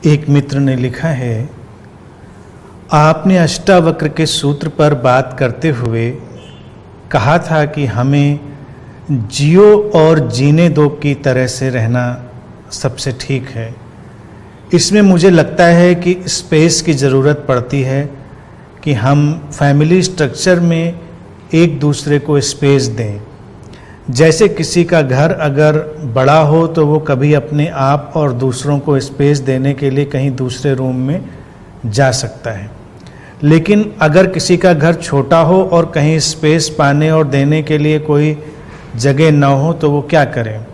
एक मित्र ने लिखा है, आपने अष्टावक्र के सूत्र पर बात करते हुए कहा था कि हमें जियो और जीने दो की तरह से रहना सबसे ठीक है। इसमें मुझे लगता है कि स्पेस की ज़रूरत पड़ती है कि हम फैमिली स्ट्रक्चर में एक दूसरे को स्पेस दें। जैसे किसी का घर अगर बड़ा हो तो वो कभी अपने आप और दूसरों को स्पेस देने के लिए कहीं दूसरे रूम में जा सकता है, लेकिन अगर किसी का घर छोटा हो और कहीं स्पेस पाने और देने के लिए कोई जगह न हो तो वो क्या करें।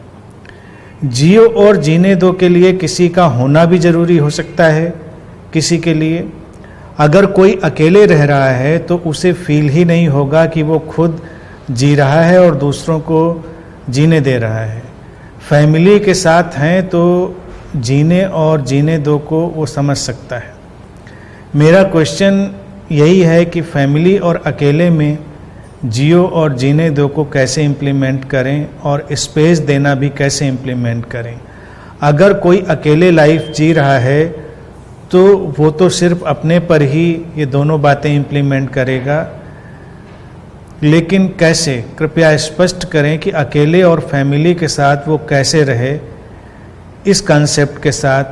जियो और जीने दो के लिए किसी का होना भी ज़रूरी हो सकता है। किसी के लिए अगर कोई अकेले रह रहा है तो उसे फील ही नहीं होगा कि वो खुद जी रहा है और दूसरों को जीने दे रहा है। फैमिली के साथ हैं तो जीने और जीने दो को वो समझ सकता है। मेरा क्वेश्चन यही है कि फैमिली और अकेले में जियो और जीने दो को कैसे इम्प्लीमेंट करें और स्पेस देना भी कैसे इम्प्लीमेंट करें। अगर कोई अकेले लाइफ जी रहा है तो वो तो सिर्फ अपने पर ही ये दोनों बातें इम्प्लीमेंट करेगा, लेकिन कैसे, कृपया स्पष्ट करें कि अकेले और फैमिली के साथ वो कैसे रहे इस कंसेप्ट के साथ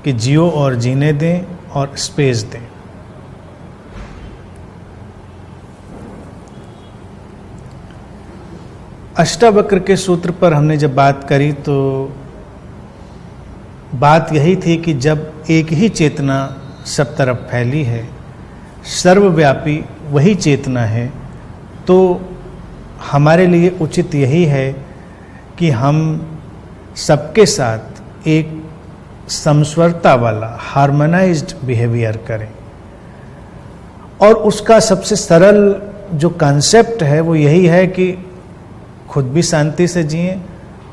कि जियो और जीने दें और स्पेस दें। अष्टावक्र के सूत्र पर हमने जब बात करी तो बात यही थी कि जब एक ही चेतना सब तरफ फैली है, सर्वव्यापी वही चेतना है, तो हमारे लिए उचित यही है कि हम सबके साथ एक समस्वरता वाला हार्मोनाइज्ड बिहेवियर करें। और उसका सबसे सरल जो कॉन्सेप्ट है वो यही है कि खुद भी शांति से जिएं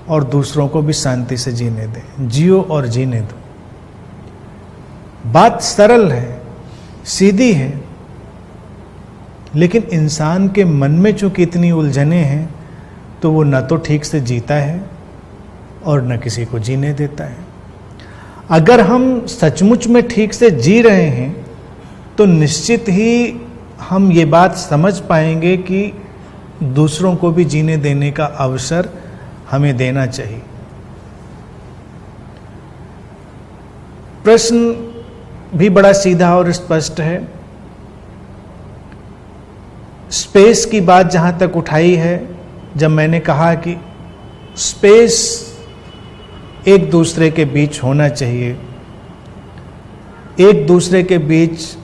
और दूसरों को भी शांति से जीने दें। जियो और जीने दो। बात सरल है, सीधी है, लेकिन इंसान के मन में चूंकि इतनी उलझने हैं तो वो न तो ठीक से जीता है और न किसी को जीने देता है। अगर हम सचमुच में ठीक से जी रहे हैं तो निश्चित ही हम ये बात समझ पाएंगे कि दूसरों को भी जीने देने का अवसर हमें देना चाहिए। प्रश्न भी बड़ा सीधा और स्पष्ट है। स्पेस की बात जहां तक उठाई है, जब मैंने कहा कि स्पेस एक दूसरे के बीच होना चाहिए, एक दूसरे के बीच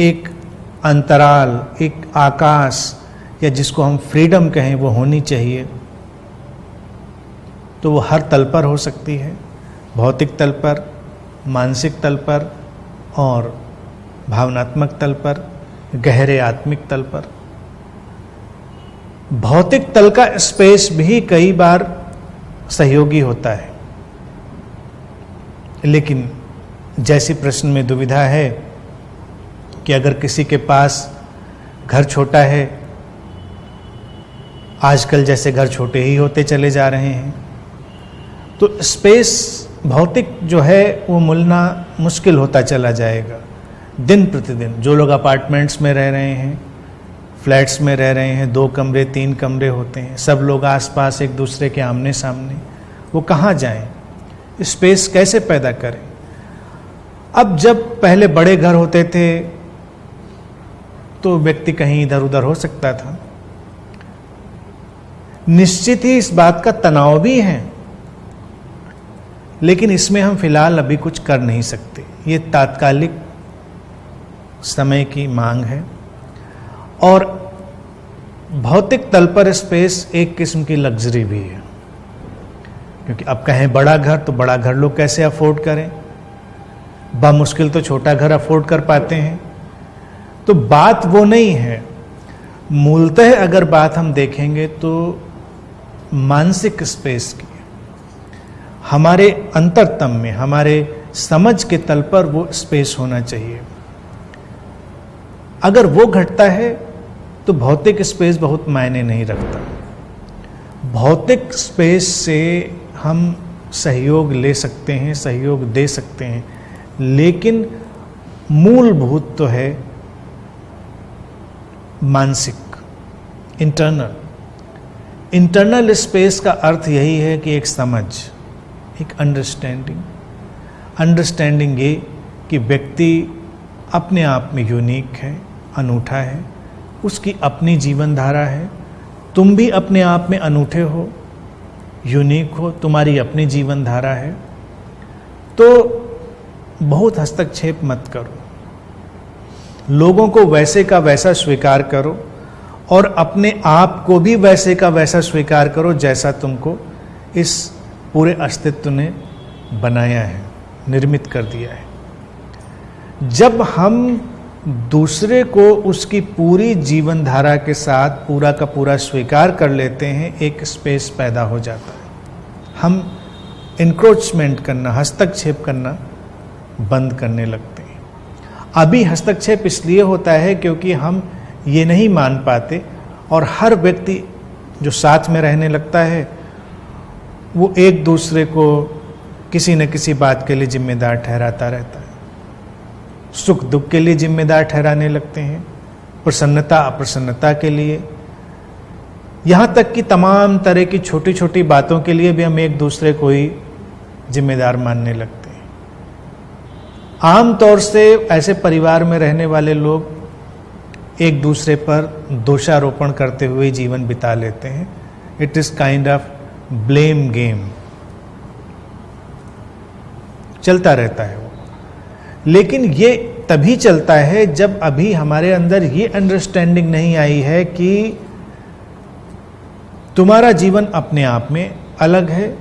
एक अंतराल, एक आकाश या जिसको हम फ्रीडम कहें वो होनी चाहिए, तो वो हर तल पर हो सकती है। भौतिक तल पर, मानसिक तल पर और भावनात्मक तल पर, गहरे आत्मिक तल पर। भौतिक तल का स्पेस भी कई बार सहयोगी होता है, लेकिन जैसी प्रश्न में दुविधा है कि अगर किसी के पास घर छोटा है, आजकल जैसे घर छोटे ही होते चले जा रहे हैं, तो स्पेस भौतिक जो है वो मिलना मुश्किल होता चला जाएगा दिन प्रतिदिन। जो लोग अपार्टमेंट्स में रह रहे हैं, फ्लैट्स में रह रहे हैं, 2 कमरे 3 कमरे होते हैं, सब लोग आसपास एक दूसरे के आमने सामने, वो कहाँ जाएं, स्पेस कैसे पैदा करें। अब जब पहले बड़े घर होते थे तो व्यक्ति कहीं इधर उधर हो सकता था। निश्चित ही इस बात का तनाव भी है, लेकिन इसमें हम फिलहाल अभी कुछ कर नहीं सकते। ये तात्कालिक समय की मांग है। और भौतिक तल पर स्पेस एक किस्म की लग्जरी भी है, क्योंकि अब कहें बड़ा घर तो बड़ा घर लोग कैसे अफोर्ड करें, बामुश्किल तो छोटा घर अफोर्ड कर पाते हैं। तो बात वो नहीं है। मूलतः अगर बात हम देखेंगे तो मानसिक स्पेस की, हमारे अंतरतम में, हमारे समझ के तल पर वो स्पेस होना चाहिए। अगर वो घटता है तो भौतिक स्पेस बहुत मायने नहीं रखता। भौतिक स्पेस से हम सहयोग ले सकते हैं, सहयोग दे सकते हैं, लेकिन मूलभूत तो है मानसिक, इंटरनल स्पेस का अर्थ यही है कि एक समझ, एक अंडरस्टैंडिंग ये कि व्यक्ति अपने आप में यूनिक है, अनूठा है, उसकी अपनी जीवन धारा है। तुम भी अपने आप में अनूठे हो, यूनिक हो, तुम्हारी अपनी जीवन धारा है। तो बहुत हस्तक्षेप मत करो, लोगों को वैसे का वैसा स्वीकार करो और अपने आप को भी वैसे का वैसा स्वीकार करो जैसा तुमको इस पूरे अस्तित्व ने बनाया है, निर्मित कर दिया है। जब हम दूसरे को उसकी पूरी जीवन धारा के साथ पूरा का पूरा स्वीकार कर लेते हैं, एक स्पेस पैदा हो जाता है। हम इंक्रोचमेंट करना, हस्तक्षेप करना बंद करने लगते हैं। अभी हस्तक्षेप इसलिए होता है क्योंकि हम ये नहीं मान पाते और हर व्यक्ति जो साथ में रहने लगता है वो एक दूसरे को किसी न किसी बात के लिए जिम्मेदार ठहराता रहता है। सुख दुख के लिए जिम्मेदार ठहराने लगते हैं, प्रसन्नता अप्रसन्नता के लिए, यहाँ तक कि तमाम तरह की छोटी छोटी बातों के लिए भी हम एक दूसरे को ही जिम्मेदार मानने लगते हैं। आमतौर से ऐसे परिवार में रहने वाले लोग एक दूसरे पर दोषारोपण करते हुए जीवन बिता लेते हैं। It is kind of blame game, चलता रहता है वो। लेकिन ये तभी चलता है जब अभी हमारे अंदर ये अंडरस्टैंडिंग नहीं आई है कि तुम्हारा जीवन अपने आप में अलग है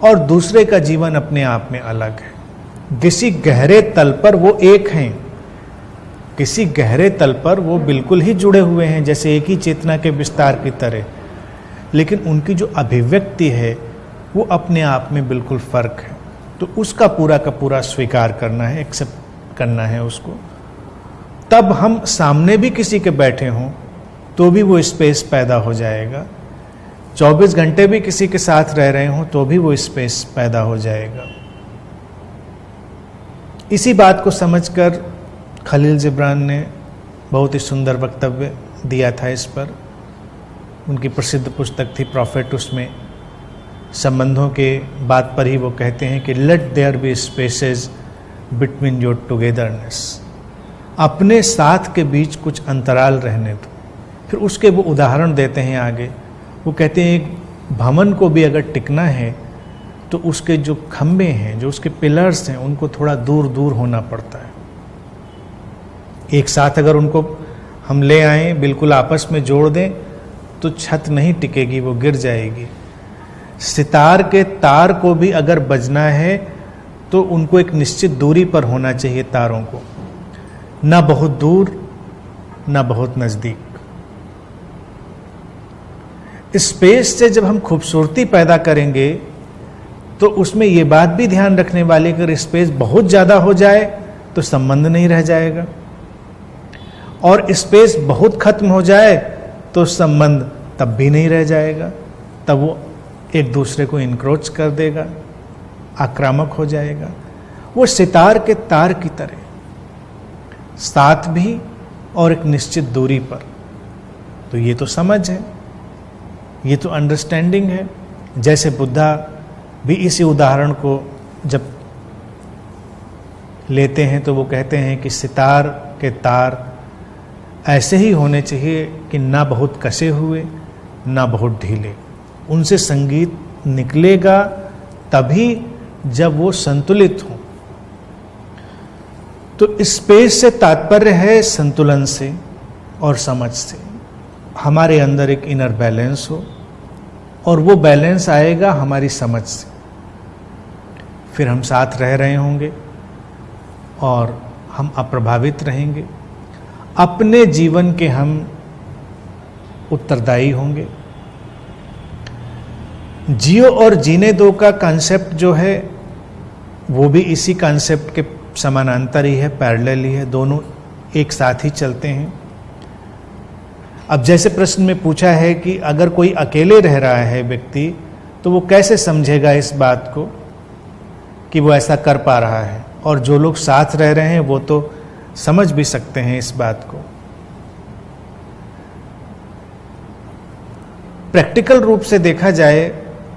और दूसरे का जीवन अपने आप में अलग है। किसी गहरे तल पर वो एक हैं, किसी गहरे तल पर वो बिल्कुल ही जुड़े हुए हैं, जैसे एक ही चेतना के विस्तार की तरह, लेकिन उनकी जो अभिव्यक्ति है वो अपने आप में बिल्कुल फर्क है। तो उसका पूरा का पूरा स्वीकार करना है, एक्सेप्ट करना है उसको। तब हम सामने भी किसी के बैठे हों तो भी वो स्पेस पैदा हो जाएगा, 24 घंटे भी किसी के साथ रह रहे हों तो भी वो स्पेस पैदा हो जाएगा। इसी बात को समझकर खलील जिब्रान ने बहुत ही सुंदर वक्तव्य दिया था इस पर। उनकी प्रसिद्ध पुस्तक थी प्रॉफिट, उसमें संबंधों के बात पर ही वो कहते हैं कि let there be spaces between your togetherness, अपने साथ के बीच कुछ अंतराल रहने दो। फिर उसके वो उदाहरण देते हैं आगे, वो कहते हैं एक भवन को भी अगर टिकना है तो उसके जो खंभे हैं, जो उसके पिलर्स हैं, उनको थोड़ा दूर दूर होना पड़ता है। एक साथ अगर उनको हम ले आएं, बिल्कुल आपस में जोड़ दें तो छत नहीं टिकेगी, वो गिर जाएगी। सितार के तार को भी अगर बजना है तो उनको एक निश्चित दूरी पर होना चाहिए, तारों को, ना बहुत दूर ना बहुत नजदीक। स्पेस से जब हम खूबसूरती पैदा करेंगे तो उसमें ये बात भी ध्यान रखने वाली कि अगर स्पेस बहुत ज़्यादा हो जाए तो संबंध नहीं रह जाएगा, और स्पेस बहुत खत्म हो जाए तो संबंध तब भी नहीं रह जाएगा। तब वो एक दूसरे को इंक्रोच कर देगा, आक्रामक हो जाएगा। वो सितार के तार की तरह, साथ भी और एक निश्चित दूरी पर। तो ये तो समझ है, ये तो अंडरस्टैंडिंग है। जैसे बुद्धा भी इसी उदाहरण को जब लेते हैं तो वो कहते हैं कि सितार के तार ऐसे ही होने चाहिए कि ना बहुत कसे हुए ना बहुत ढीले। उनसे संगीत निकलेगा तभी जब वो संतुलित हो। तो स्पेस से तात्पर्य है संतुलन से और समझ से। हमारे अंदर एक इनर बैलेंस हो, और वो बैलेंस आएगा हमारी समझ से। फिर हम साथ रह रहे होंगे और हम अप्रभावित रहेंगे, अपने जीवन के हम उत्तरदायी होंगे। जियो और जीने दो का कॉन्सेप्ट जो है वो भी इसी कॉन्सेप्ट के समानांतर ही है, पैरेलल ही है, दोनों एक साथ ही चलते हैं। अब जैसे प्रश्न में पूछा है कि अगर कोई अकेले रह रहा है व्यक्ति तो वो कैसे समझेगा इस बात को कि वो ऐसा कर पा रहा है। और जो लोग साथ रह रहे हैं वो तो समझ भी सकते हैं इस बात को। प्रैक्टिकल रूप से देखा जाए,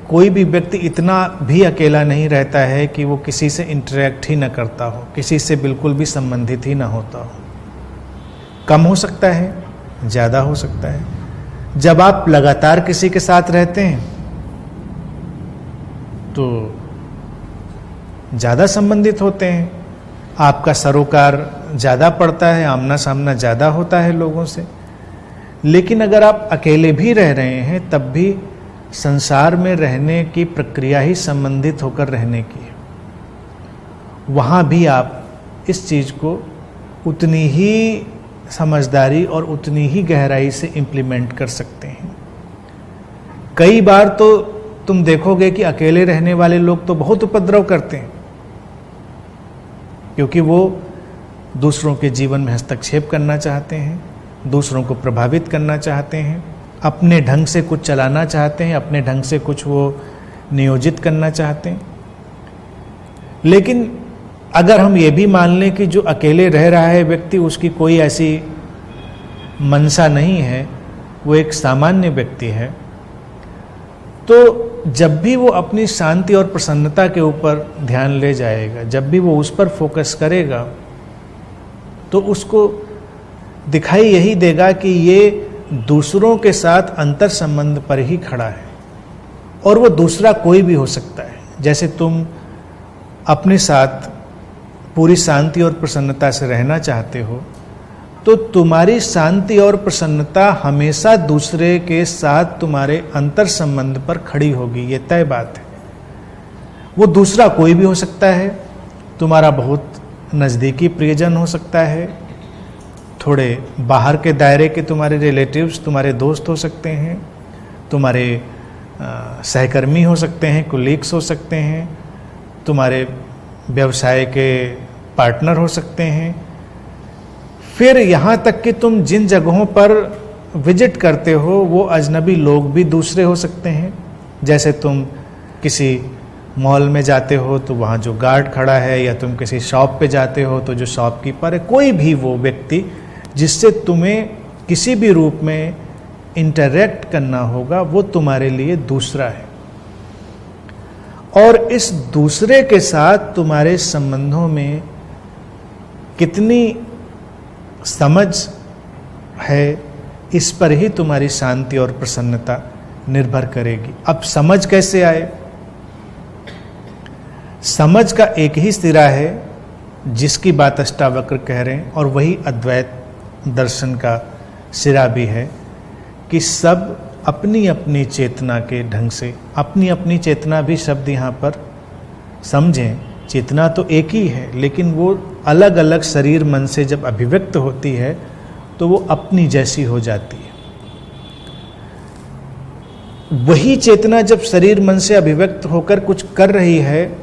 कोई भी व्यक्ति इतना भी अकेला नहीं रहता है कि वो किसी से इंटरेक्ट ही ना करता हो, किसी से बिल्कुल भी संबंधित ही ना होता हो। कम हो सकता है, ज़्यादा हो सकता है। जब आप लगातार किसी के साथ रहते हैं तो ज़्यादा संबंधित होते हैं, आपका सरोकार ज़्यादा पड़ता है, आमना सामना ज़्यादा होता है लोगों से। लेकिन अगर आप अकेले भी रह रहे हैं तब भी संसार में रहने की प्रक्रिया ही संबंधित होकर रहने की है। वहाँ भी आप इस चीज़ को उतनी ही समझदारी और उतनी ही गहराई से इम्प्लीमेंट कर सकते हैं। कई बार तो तुम देखोगे कि अकेले रहने वाले लोग तो बहुत उपद्रव करते हैं, क्योंकि वो दूसरों के जीवन में हस्तक्षेप करना चाहते हैं, दूसरों को प्रभावित करना चाहते हैं, अपने ढंग से कुछ चलाना चाहते हैं, अपने ढंग से कुछ वो नियोजित करना चाहते हैं। लेकिन अगर हम ये भी मान लें कि जो अकेले रह रहा है व्यक्ति, उसकी कोई ऐसी मनसा नहीं है, वो एक सामान्य व्यक्ति है, तो जब भी वो अपनी शांति और प्रसन्नता के ऊपर ध्यान ले जाएगा, जब भी वो उस पर फोकस करेगा, तो उसको दिखाई यही देगा कि ये दूसरों के साथ अंतर संबंध पर ही खड़ा है, और वो दूसरा कोई भी हो सकता है। जैसे तुम अपने साथ पूरी शांति और प्रसन्नता से रहना चाहते हो, तो तुम्हारी शांति और प्रसन्नता हमेशा दूसरे के साथ तुम्हारे अंतर संबंध पर खड़ी होगी, ये तय बात है। वो दूसरा कोई भी हो सकता है, तुम्हारा बहुत नज़दीकी प्रियजन हो सकता है, थोड़े बाहर के दायरे के तुम्हारे रिलेटिव्स, तुम्हारे दोस्त हो सकते हैं, तुम्हारे सहकर्मी हो सकते हैं, कोलीग्स हो सकते हैं, तुम्हारे व्यवसाय के पार्टनर हो सकते हैं। फिर यहाँ तक कि तुम जिन जगहों पर विजिट करते हो वो अजनबी लोग भी दूसरे हो सकते हैं। जैसे तुम किसी मॉल में जाते हो तो वहाँ जो गार्ड खड़ा है, या तुम किसी शॉप पे जाते हो तो जो शॉपकीपर है, कोई भी वो व्यक्ति जिससे तुम्हें किसी भी रूप में इंटरैक्ट करना होगा, वो तुम्हारे लिए दूसरा है। और इस दूसरे के साथ तुम्हारे संबंधों में कितनी समझ है, इस पर ही तुम्हारी शांति और प्रसन्नता निर्भर करेगी। अब समझ कैसे आए? समझ का एक ही सिरा है जिसकी बात अष्टावक्र कह रहे हैं, और वही अद्वैत दर्शन का सिरा भी है कि सब अपनी अपनी चेतना के ढंग से, अपनी अपनी चेतना भी शब्द यहाँ पर समझें, चेतना तो एक ही है, लेकिन वो अलग अलग शरीर मन से जब अभिव्यक्त होती है तो वो अपनी जैसी हो जाती है। वही चेतना जब शरीर मन से अभिव्यक्त होकर कुछ कर रही है,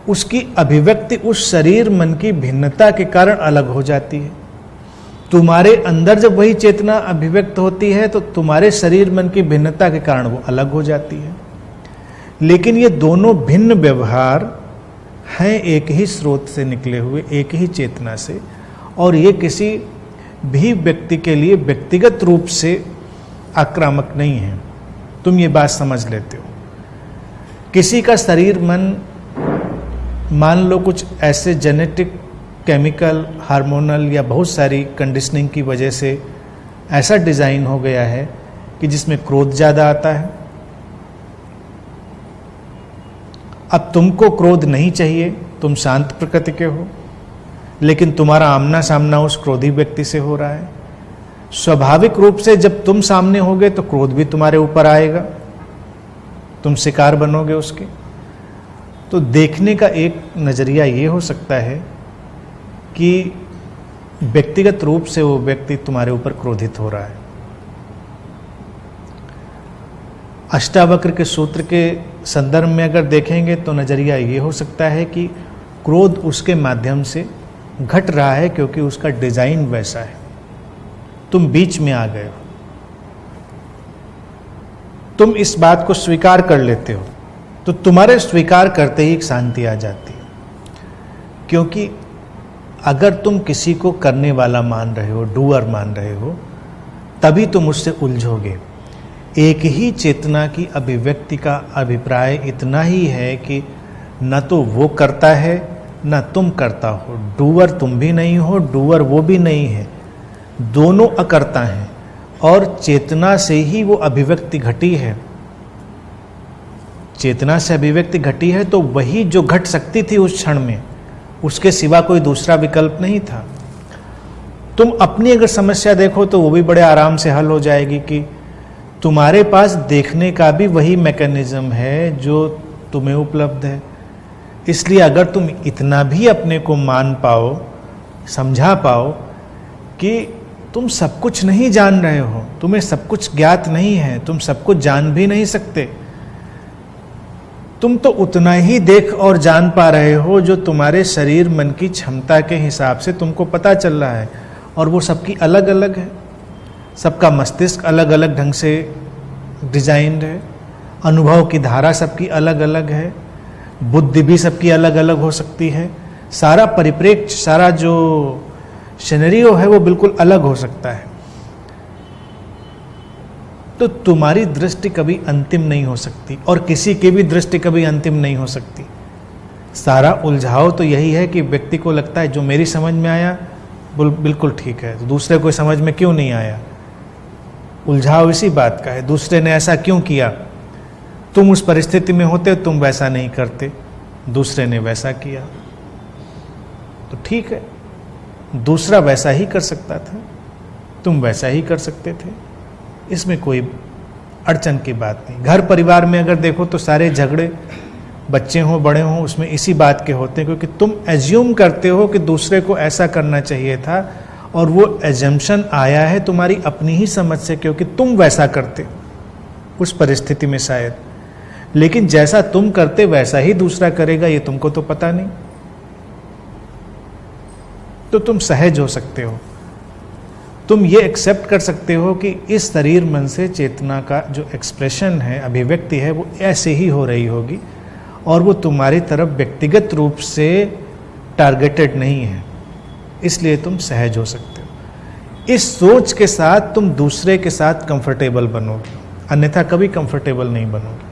उसकी अभिव्यक्ति उस शरीर मन की भिन्नता के कारण अलग हो जाती है। तुम्हारे अंदर जब वही चेतना अभिव्यक्त होती है तो तुम्हारे शरीर मन की भिन्नता के कारण वो अलग हो जाती है। लेकिन ये दोनों भिन्न व्यवहार हैं एक ही स्रोत से निकले हुए, एक ही चेतना से, और ये किसी भी व्यक्ति के लिए व्यक्तिगत रूप से आक्रामक नहीं है। तुम ये बात समझ लेते हो। किसी का शरीर मन मान लो कुछ ऐसे जेनेटिक, केमिकल, हार्मोनल या बहुत सारी कंडीशनिंग की वजह से ऐसा डिज़ाइन हो गया है कि जिसमें क्रोध ज़्यादा आता है। अब तुमको क्रोध नहीं चाहिए, तुम शांत प्रकृति के हो, लेकिन तुम्हारा आमना सामना उस क्रोधी व्यक्ति से हो रहा है। स्वाभाविक रूप से जब तुम सामने होगे तो क्रोध भी तुम्हारे ऊपर आएगा, तुम शिकार बनोगे उसके। तो देखने का एक नज़रिया ये हो सकता है कि व्यक्तिगत रूप से वो व्यक्ति तुम्हारे ऊपर क्रोधित हो रहा है। अष्टावक्र के सूत्र के संदर्भ में अगर देखेंगे तो नज़रिया ये हो सकता है कि क्रोध उसके माध्यम से घट रहा है, क्योंकि उसका डिज़ाइन वैसा है। तुम बीच में आ गए हो। तुम इस बात को स्वीकार कर लेते हो, तो तुम्हारे स्वीकार करते ही एक शांति आ जाती है। क्योंकि अगर तुम किसी को करने वाला मान रहे हो, डूअर मान रहे हो, तभी तुम उससे उलझोगे। एक ही चेतना की अभिव्यक्ति का अभिप्राय इतना ही है कि न तो वो करता है न तुम करता हो। डूअर तुम भी नहीं हो, डूअर वो भी नहीं है, दोनों अकर्ता हैं। और चेतना से ही वो अभिव्यक्ति घटी है। चेतना से अभिव्यक्ति घटी है तो वही जो घट सकती थी उस क्षण में, उसके सिवा कोई दूसरा विकल्प नहीं था। तुम अपनी अगर समस्या देखो तो वो भी बड़े आराम से हल हो जाएगी कि तुम्हारे पास देखने का भी वही मैकेनिज्म है जो तुम्हें उपलब्ध है। इसलिए अगर तुम इतना भी अपने को मान पाओ, समझा पाओ कि तुम सब कुछ नहीं जान रहे हो, तुम्हें सब कुछ ज्ञात नहीं है, तुम सब कुछ जान भी नहीं सकते, तुम तो उतना ही देख और जान पा रहे हो जो तुम्हारे शरीर मन की क्षमता के हिसाब से तुमको पता चल रहा है। और वो सबकी अलग अलग है, सबका मस्तिष्क अलग अलग ढंग से डिजाइंड है, अनुभव की धारा सबकी अलग अलग है, बुद्धि भी सबकी अलग अलग हो सकती है, सारा परिप्रेक्ष्य, सारा जो सिनेरियो है वो बिल्कुल अलग हो सकता है। तो तुम्हारी दृष्टि कभी अंतिम नहीं हो सकती और किसी की भी दृष्टि कभी अंतिम नहीं हो सकती। सारा उलझाव तो यही है कि व्यक्ति को लगता है जो मेरी समझ में आया बिल्कुल ठीक है, तो दूसरे को समझ में क्यों नहीं आया। उलझाव इसी बात का है, दूसरे ने ऐसा क्यों किया, तुम उस परिस्थिति में होते तुम वैसा नहीं करते, दूसरे ने वैसा किया तो ठीक है, दूसरा वैसा ही कर सकता था, तुम वैसा ही कर सकते थे, इसमें कोई अड़चन की बात नहीं। घर परिवार में अगर देखो तो सारे झगड़े, बच्चे हों बड़े हों, उसमें इसी बात के होते हैं क्योंकि तुम एज्यूम करते हो कि दूसरे को ऐसा करना चाहिए था और वो एजम्पशन आया है तुम्हारी अपनी ही समझ से क्योंकि तुम वैसा करते उस परिस्थिति में शायद, लेकिन जैसा तुम करते वैसा ही दूसरा करेगा ये तुमको तो पता नहीं। तो तुम सहज हो सकते हो, तुम ये एक्सेप्ट कर सकते हो कि इस शरीर मन से चेतना का जो एक्सप्रेशन है, अभिव्यक्ति है, वो ऐसे ही हो रही होगी और वो तुम्हारी तरफ व्यक्तिगत रूप से टारगेटेड नहीं है, इसलिए तुम सहज हो सकते हो। इस सोच के साथ तुम दूसरे के साथ कंफर्टेबल बनोगे, अन्यथा कभी कंफर्टेबल नहीं बनोगे।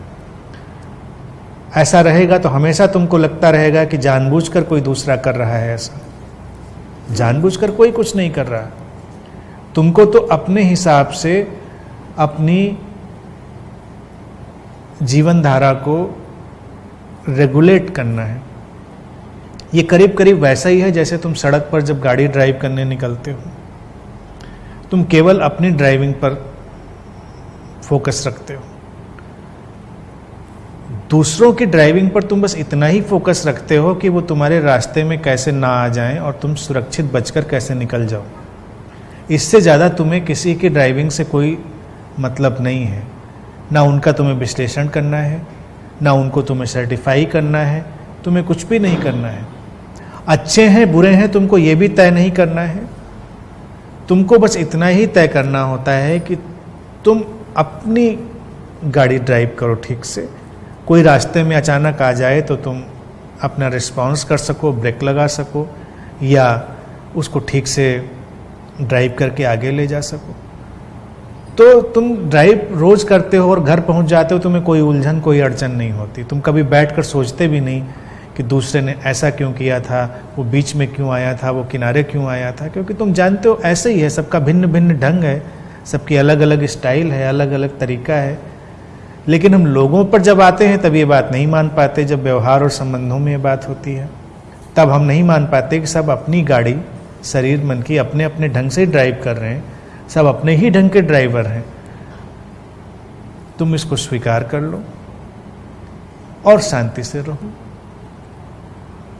ऐसा रहेगा तो हमेशा तुमको लगता रहेगा कि जानबूझकर कोई दूसरा कर रहा है ऐसा। जानबूझकर कोई कुछ नहीं कर रहा, तुमको तो अपने हिसाब से अपनी जीवन धारा को रेगुलेट करना है। ये करीब करीब वैसा ही है जैसे तुम सड़क पर जब गाड़ी ड्राइव करने निकलते हो, तुम केवल अपनी ड्राइविंग पर फोकस रखते हो, दूसरों की ड्राइविंग पर तुम बस इतना ही फोकस रखते हो कि वो तुम्हारे रास्ते में कैसे ना आ जाएं और तुम सुरक्षित बचकर कैसे निकल जाओ। इससे ज़्यादा तुम्हें किसी की ड्राइविंग से कोई मतलब नहीं है, ना उनका तुम्हें विश्लेषण करना है, ना उनको तुम्हें सर्टिफाई करना है, तुम्हें कुछ भी नहीं करना है। अच्छे हैं बुरे हैं तुमको ये भी तय नहीं करना है, तुमको बस इतना ही तय करना होता है कि तुम अपनी गाड़ी ड्राइव करो ठीक से, कोई रास्ते में अचानक आ जाए तो तुम अपना रिस्पॉन्स कर सको, ब्रेक लगा सको या उसको ठीक से ड्राइव करके आगे ले जा सको। तो तुम ड्राइव रोज करते हो और घर पहुंच जाते हो, तुम्हें कोई उलझन कोई अड़चन नहीं होती। तुम कभी बैठकर सोचते भी नहीं कि दूसरे ने ऐसा क्यों किया था, वो बीच में क्यों आया था, वो किनारे क्यों आया था, क्योंकि तुम जानते हो ऐसे ही है, सबका भिन्न भिन्न ढंग है, सबकी अलग अलग स्टाइल है, अलग अलग तरीका है। लेकिन हम लोगों पर जब आते हैं तब ये बात नहीं मान पाते, जब व्यवहार और संबंधों में ये बात होती है तब हम नहीं मान पाते कि सब अपनी गाड़ी शरीर मन की अपने अपने ढंग से ड्राइव कर रहे हैं, सब अपने ही ढंग के ड्राइवर हैं। तुम इसको स्वीकार कर लो और शांति से रहो।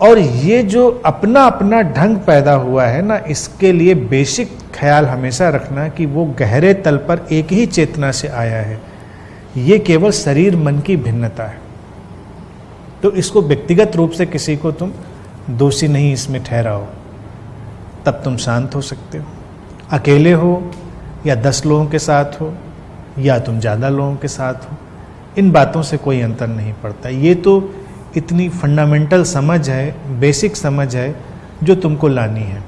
और ये जो अपना अपना ढंग पैदा हुआ है ना, इसके लिए बेसिक ख्याल हमेशा रखना कि वो गहरे तल पर एक ही चेतना से आया है, ये केवल शरीर मन की भिन्नता है। तो इसको व्यक्तिगत रूप से किसी को तुम दोषी नहीं इसमें ठहराओ, तब तुम शांत हो सकते हो। अकेले हो या 10 लोगों के साथ हो, या तुम ज़्यादा लोगों के साथ हो, इन बातों से कोई अंतर नहीं पड़ता। ये तो इतनी फंडामेंटल समझ है, बेसिक समझ है जो तुमको लानी है।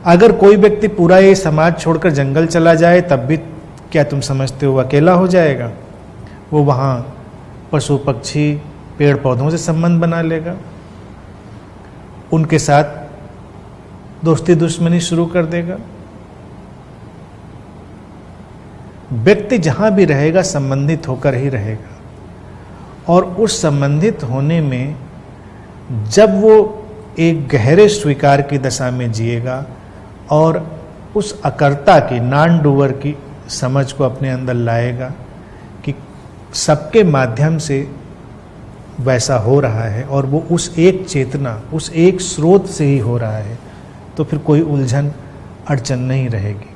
अगर कोई व्यक्ति पूरा ये समाज छोड़कर जंगल चला जाए तब भी क्या तुम समझते हो अकेला हो जाएगा? वो वहाँ पशु पक्षी पेड़ पौधों से संबंध बना लेगा, उनके साथ दोस्ती दुश्मनी शुरू कर देगा। व्यक्ति जहाँ भी रहेगा संबंधित होकर ही रहेगा, और उस संबंधित होने में जब वो एक गहरे स्वीकार की दशा में जिएगा और उस अकर्ता की, नॉन डूअर की समझ को अपने अंदर लाएगा कि सबके माध्यम से वैसा हो रहा है और वो उस एक चेतना, उस एक स्रोत से ही हो रहा है, तो फिर कोई उलझन अड़चन नहीं रहेगी।